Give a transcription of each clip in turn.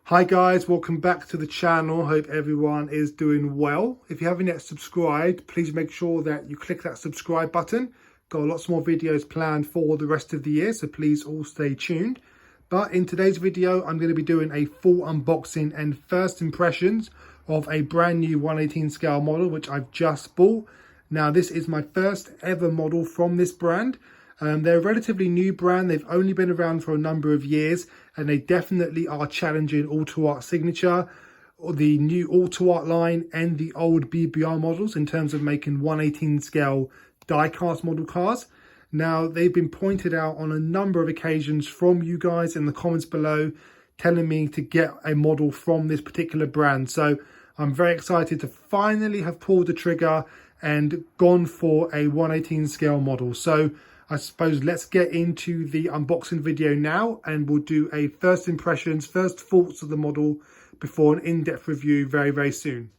Hi guys, welcome back to the channel. Hope everyone is doing well. If you haven't yet subscribed, please make sure that you click that subscribe button. Got lots more videos planned for the rest of the year, so please all stay tuned. But in today's video, I'm going to be doing a full unboxing and first impressions of a brand new 1/18 scale model, which I've just bought. Now, this is my first ever model from this brand. They're a relatively new brand. They've only been around for a number of years, and they definitely are challenging AutoArt Signature, or the new AutoArt line, and the old BBR models in terms of making 1/18 scale die-cast model cars. Now, they've been pointed out on a number of occasions from you guys in the comments below, telling me to get a model from this particular brand. So I'm very excited to finally have pulled the trigger and gone for a 1/18 scale model. So I suppose let's get into the unboxing video now, and we'll do a first impressions, first thoughts of the model before an in-depth review very, very soon.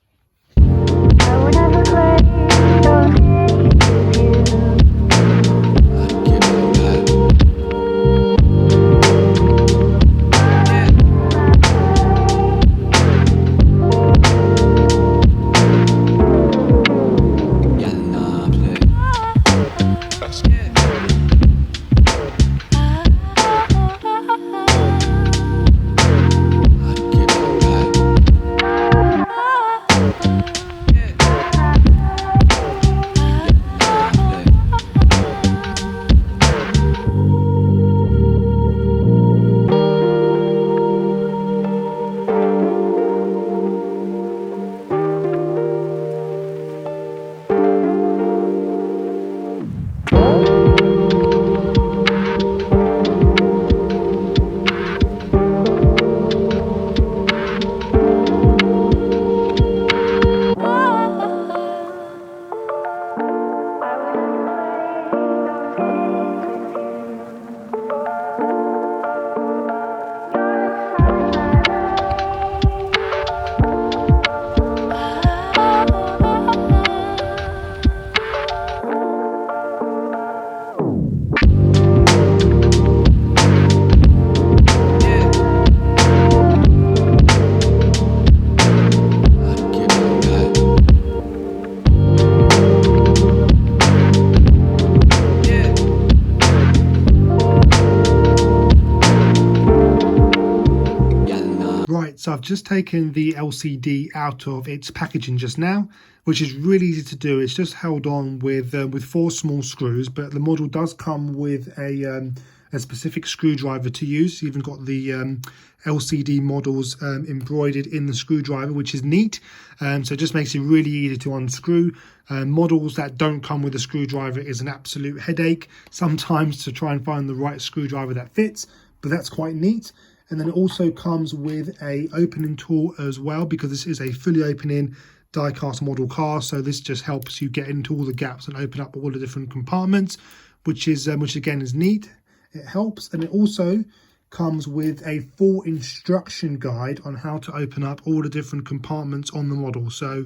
So I've just taken the LCD out of its packaging just now, which is really easy to do. It's just held on with 4 small screws, but the model does come with a specific screwdriver to use. You've even got the LCD models embroidered in the screwdriver, which is neat. So it just makes it really easy to unscrew. Models that don't come with a screwdriver is an absolute headache sometimes to try and find the right screwdriver that fits, but that's quite neat. And then it also comes with a opening tool as well, because this is a fully opening die-cast model car. So this just helps you get into all the gaps and open up all the different compartments, which again is neat. It helps. And it also comes with a full instruction guide on how to open up all the different compartments on the model. So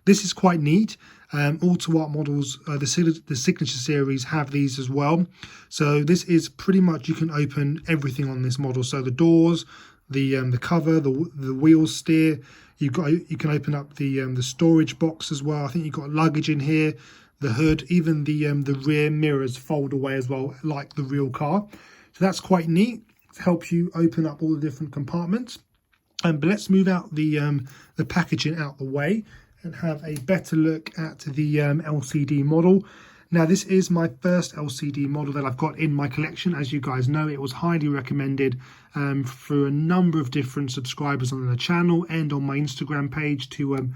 this is quite neat. AutoArt models, the Signature series, have these as well. So this is pretty much, you can open everything on this model. So the doors, the cover, the wheel steer. You can open up the storage box as well. I think you've got luggage in here, the hood, even the rear mirrors fold away as well, like the real car. So that's quite neat. It helps you open up all the different compartments. But let's move out the packaging out the way and have a better look at the LCD model. Now, this is my first LCD model that I've got in my collection. As you guys know, it was highly recommended through a number of different subscribers on the channel and on my Instagram page to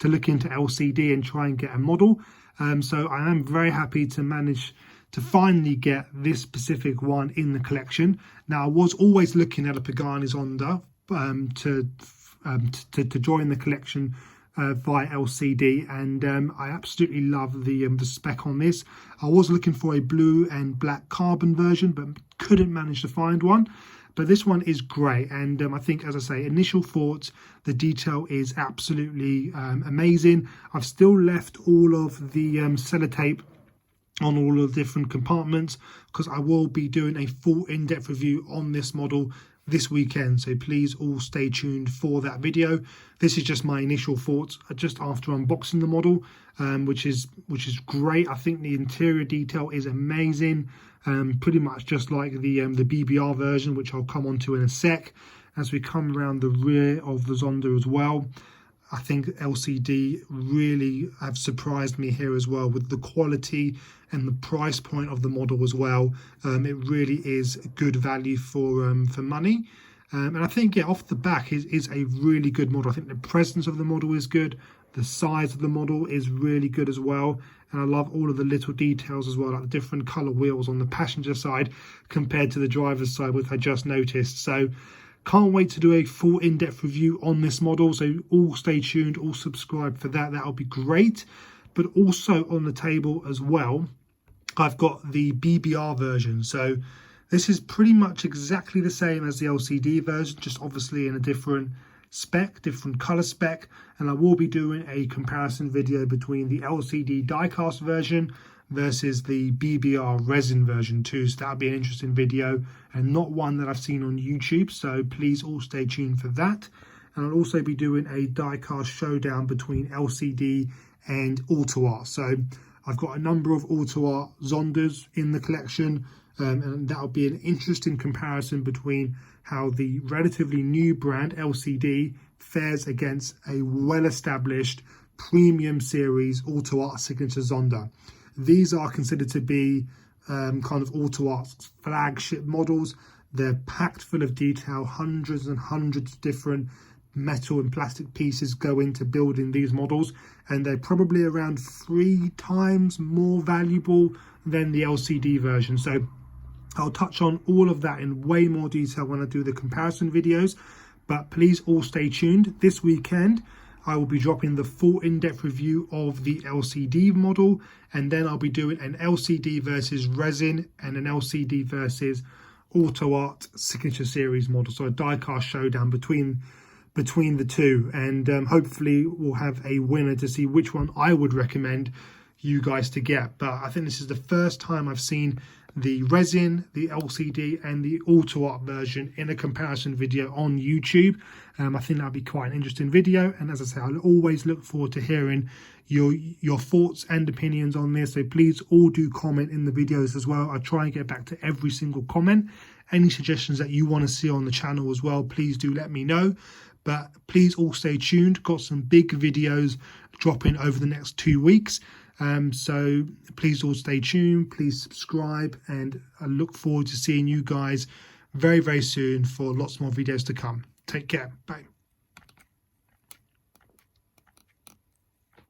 look into LCD and try and get a model. So I am very happy to manage to finally get this specific one in the collection. Now, I was always looking at a Pagani Zonda to join the collection via LCD, and I absolutely love the spec on this. I was looking for a blue and black carbon version, but couldn't manage to find one. But this one is great, and I think, as I say, initial thoughts, the detail is absolutely amazing. I've still left all of the sellotape on all of the different compartments, because I will be doing a full in-depth review on this model this weekend, so please all stay tuned for that video. This is just my initial thoughts just after unboxing the model, which is great. I think the interior detail is amazing, pretty much just like the BBR version, which I'll come on to in a sec. As we come around the rear of the Zonda as well, I think LCD really have surprised me here as well with the quality and the price point of the model as well. It really is good value for money. And I think, yeah, off the back is a really good model. I think the presence of the model is good. The size of the model is really good as well. And I love all of the little details as well, like the different color wheels on the passenger side compared to the driver's side, which I just noticed. So can't wait to do a full in-depth review on this model. So all stay tuned, all subscribe for that. That'll be great. But also on the table as well, I've got the BBR version. So this is pretty much exactly the same as the LCD version, just obviously in a different spec, different color spec. And I will be doing a comparison video between the LCD diecast version versus the BBR resin version too. So that'll be an interesting video and not one that I've seen on YouTube. So please all stay tuned for that. And I'll also be doing a diecast showdown between LCD and Auto Art. So I've got a number of Auto Art Zondas in the collection, and that'll be an interesting comparison between how the relatively new brand LCD fares against a well-established premium series Auto Art signature Zonda. These are considered to be kind of Auto Art's flagship models. They're packed full of detail. Hundreds and hundreds of different metal and plastic pieces go into building these models, and they're probably around 3 times more valuable than the LCD version. So I'll touch on all of that in way more detail when I do the comparison videos, but please all stay tuned. This weekend I will be dropping the full in-depth review of the LCD model, and then I'll be doing an LCD versus resin and an LCD versus Auto Art signature series model. So a die-cast showdown between the two, and hopefully we'll have a winner to see which one I would recommend you guys to get. But I think this is the first time I've seen the resin, the LCD and the Auto Art version in a comparison video on YouTube. I think that'll be quite an interesting video, and as I say, I'll always look forward to hearing your thoughts and opinions on this. So please all do comment in the videos as well. I try and get back to every single comment. Any suggestions that you want to see on the channel as well, please do let me know. But please all stay tuned. Got some big videos dropping over the next 2 weeks. So please all stay tuned. Please subscribe, and I look forward to seeing you guys very, very soon for lots more videos to come. Take care. Bye.